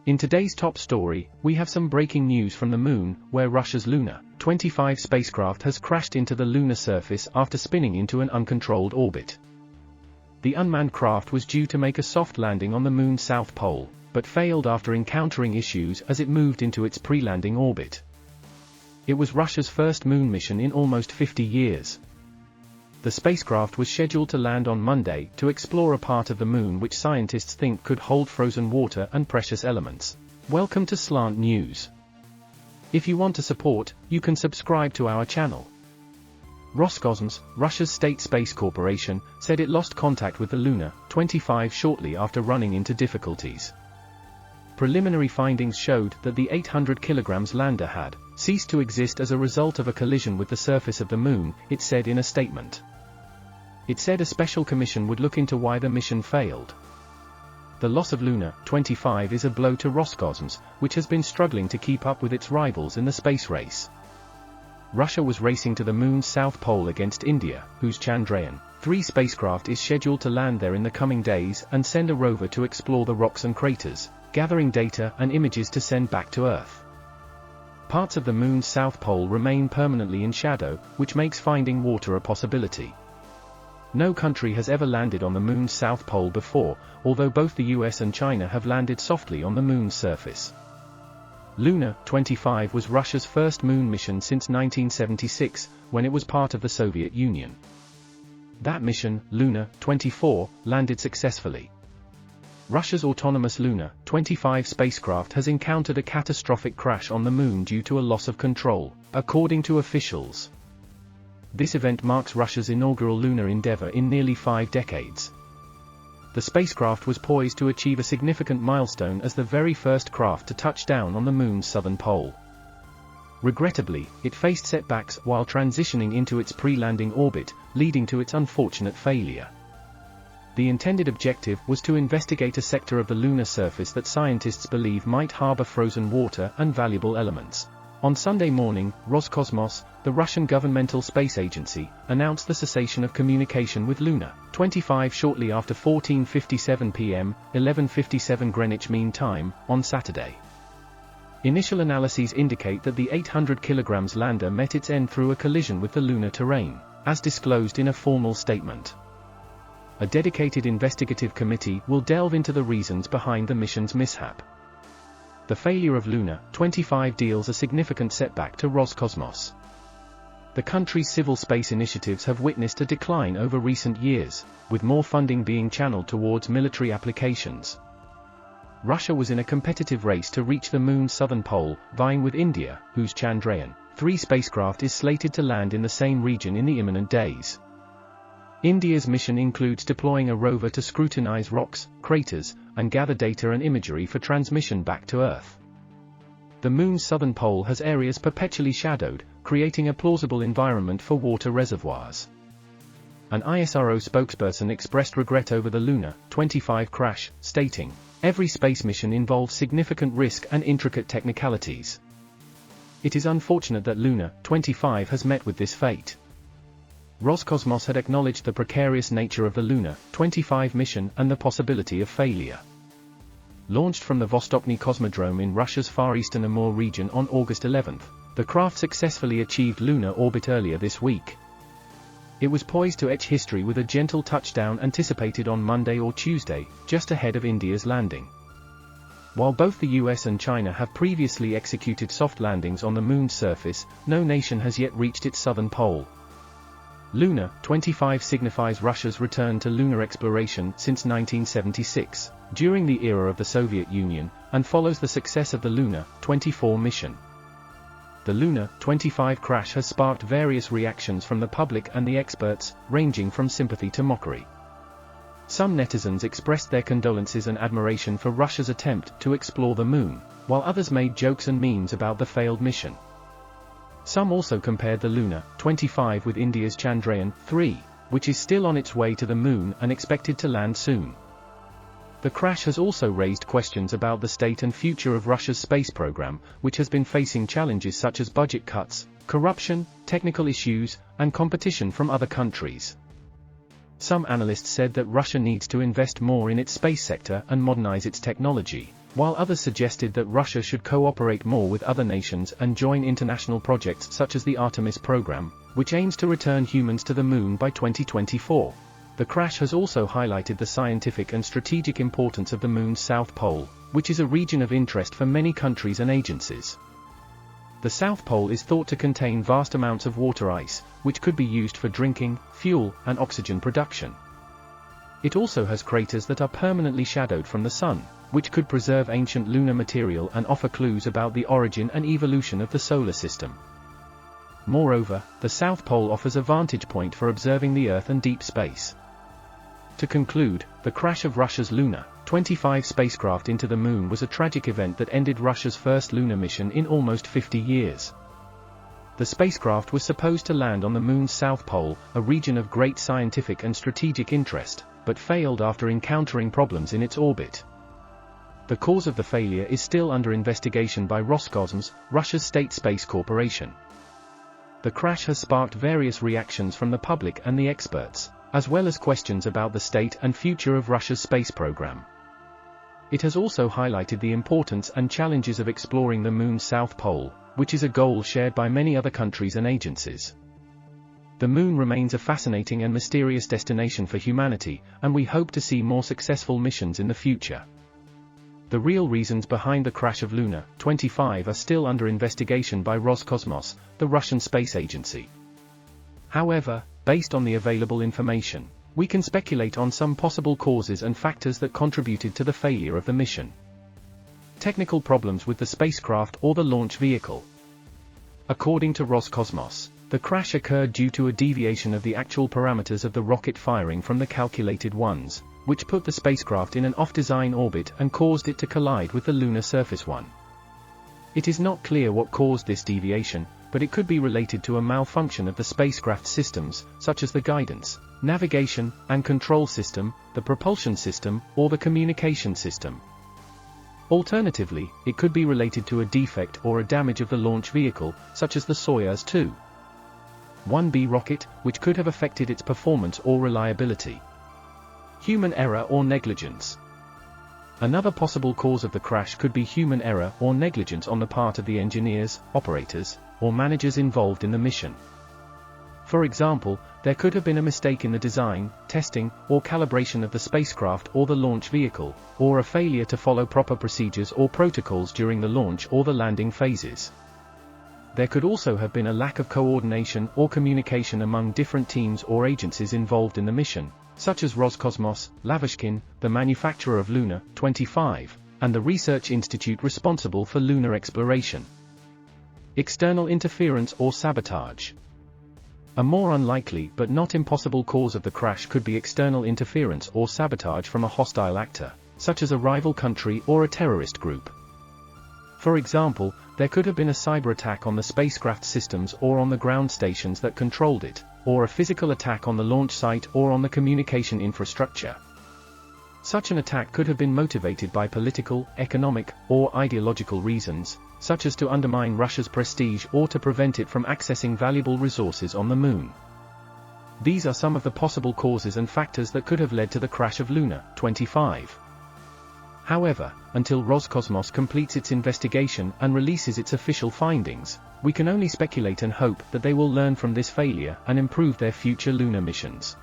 In today's top story, we have some breaking news from the Moon, where Russia's Luna-25 spacecraft has crashed into the lunar surface after spinning into an uncontrolled orbit. The unmanned craft was due to make a soft landing on the Moon's south pole, but failed after encountering issues as it moved into its pre-landing orbit. It was Russia's first moon mission in almost 50 years. The spacecraft was scheduled to land on Monday to explore a part of the Moon which scientists think could hold frozen water and precious elements. Welcome to Slant News. If you want to support, you can subscribe to our channel. Roscosmos, Russia's state space corporation, said it lost contact with the Luna-25 shortly after running into difficulties. Preliminary findings showed that the 800 kg lander had ceased to exist as a result of a collision with the surface of the Moon, it said in a statement. It said a special commission would look into why the mission failed. The loss of Luna-25 is a blow to Roscosmos, which has been struggling to keep up with its rivals in the space race. Russia was racing to the Moon's south pole against India, whose Chandrayaan-3 spacecraft is scheduled to land there in the coming days and send a rover to explore the rocks and craters, gathering data and images to send back to Earth. Parts of the Moon's south pole remain permanently in shadow, which makes finding water a possibility. No country has ever landed on the Moon's south pole before, although both the US and China have landed softly on the Moon's surface. Luna-25 was Russia's first moon mission since 1976, when it was part of the Soviet Union. That mission, Luna-24, landed successfully. Russia's autonomous Luna-25 spacecraft has encountered a catastrophic crash on the Moon due to a loss of control, according to officials. This event marks Russia's inaugural lunar endeavor in nearly 5 decades. The spacecraft was poised to achieve a significant milestone as the very first craft to touch down on the Moon's southern pole. Regrettably, it faced setbacks while transitioning into its pre-landing orbit, leading to its unfortunate failure. The intended objective was to investigate a sector of the lunar surface that scientists believe might harbor frozen water and valuable elements. On Sunday morning, Roscosmos, the Russian governmental space agency, announced the cessation of communication with Luna-25 shortly after 14:57 p.m., 11:57 Greenwich Mean Time, on Saturday. Initial analyses indicate that the 800 kg lander met its end through a collision with the lunar terrain, as disclosed in a formal statement. A dedicated investigative committee will delve into the reasons behind the mission's mishap. The failure of Luna-25 deals a significant setback to Roscosmos. The country's civil space initiatives have witnessed a decline over recent years, with more funding being channeled towards military applications. Russia was in a competitive race to reach the Moon's southern pole, vying with India, whose Chandrayaan-3 spacecraft is slated to land in the same region in the imminent days. India's mission includes deploying a rover to scrutinize rocks, craters, and gather data and imagery for transmission back to Earth. The Moon's southern pole has areas perpetually shadowed, creating a plausible environment for water reservoirs. An ISRO spokesperson expressed regret over the Luna-25 crash, stating, "Every space mission involves significant risk and intricate technicalities. It is unfortunate that Luna-25 has met with this fate." Roscosmos had acknowledged the precarious nature of the Luna-25 mission and the possibility of failure. Launched from the Vostochny Cosmodrome in Russia's far eastern Amur region on August 11, the craft successfully achieved lunar orbit earlier this week. It was poised to etch history with a gentle touchdown anticipated on Monday or Tuesday, just ahead of India's landing. While both the US and China have previously executed soft landings on the Moon's surface, no nation has yet reached its southern pole. Luna-25 signifies Russia's return to lunar exploration since 1976, during the era of the Soviet Union, and follows the success of the Luna-24 mission. The Luna-25 crash has sparked various reactions from the public and the experts, ranging from sympathy to mockery. Some netizens expressed their condolences and admiration for Russia's attempt to explore the Moon, while others made jokes and memes about the failed mission. Some also compared the Luna-25 with India's Chandrayaan-3, which is still on its way to the Moon and expected to land soon. The crash has also raised questions about the state and future of Russia's space program, which has been facing challenges such as budget cuts, corruption, technical issues, and competition from other countries. Some analysts said that Russia needs to invest more in its space sector and modernize its technology, while others suggested that Russia should cooperate more with other nations and join international projects such as the Artemis program, which aims to return humans to the Moon by 2024. The crash has also highlighted the scientific and strategic importance of the Moon's South Pole, which is a region of interest for many countries and agencies. The South Pole is thought to contain vast amounts of water ice, which could be used for drinking, fuel, and oxygen production. It also has craters that are permanently shadowed from the Sun, which could preserve ancient lunar material and offer clues about the origin and evolution of the solar system. Moreover, the South Pole offers a vantage point for observing the Earth and deep space. To conclude, the crash of Russia's Luna-25 spacecraft into the Moon was a tragic event that ended Russia's first lunar mission in almost 50 years. The spacecraft was supposed to land on the Moon's South Pole, a region of great scientific and strategic interest, but failed after encountering problems in its orbit. The cause of the failure is still under investigation by Roscosmos, Russia's state space corporation. The crash has sparked various reactions from the public and the experts, as well as questions about the state and future of Russia's space program. It has also highlighted the importance and challenges of exploring the Moon's South Pole, which is a goal shared by many other countries and agencies. The Moon remains a fascinating and mysterious destination for humanity, and we hope to see more successful missions in the future. The real reasons behind the crash of Luna-25 are still under investigation by Roscosmos, the Russian space agency. However, based on the available information, we can speculate on some possible causes and factors that contributed to the failure of the mission. Technical problems with the spacecraft or the launch vehicle. According to Roscosmos, the crash occurred due to a deviation of the actual parameters of the rocket firing from the calculated ones, which put the spacecraft in an off-design orbit and caused it to collide with the lunar surface one. It is not clear what caused this deviation, but it could be related to a malfunction of the spacecraft systems, such as the guidance, navigation, and control system, the propulsion system, or the communication system. Alternatively, it could be related to a defect or a damage of the launch vehicle, such as the Soyuz 2.1B rocket, which could have affected its performance or reliability. Human error or negligence. Another possible cause of the crash could be human error or negligence on the part of the engineers, operators, or managers involved in the mission. For example, there could have been a mistake in the design, testing, or calibration of the spacecraft or the launch vehicle, or a failure to follow proper procedures or protocols during the launch or the landing phases. There could also have been a lack of coordination or communication among different teams or agencies involved in the mission, such as Roscosmos, Lavashkin, the manufacturer of Luna-25, and the research institute responsible for lunar exploration. External interference or sabotage. A more unlikely but not impossible cause of the crash could be external interference or sabotage from a hostile actor, such as a rival country or a terrorist group. For example, there could have been a cyber attack on the spacecraft systems or on the ground stations that controlled it, or a physical attack on the launch site or on the communication infrastructure. Such an attack could have been motivated by political, economic, or ideological reasons, such as to undermine Russia's prestige or to prevent it from accessing valuable resources on the Moon. These are some of the possible causes and factors that could have led to the crash of Luna-25. However, until Roscosmos completes its investigation and releases its official findings, we can only speculate and hope that they will learn from this failure and improve their future lunar missions.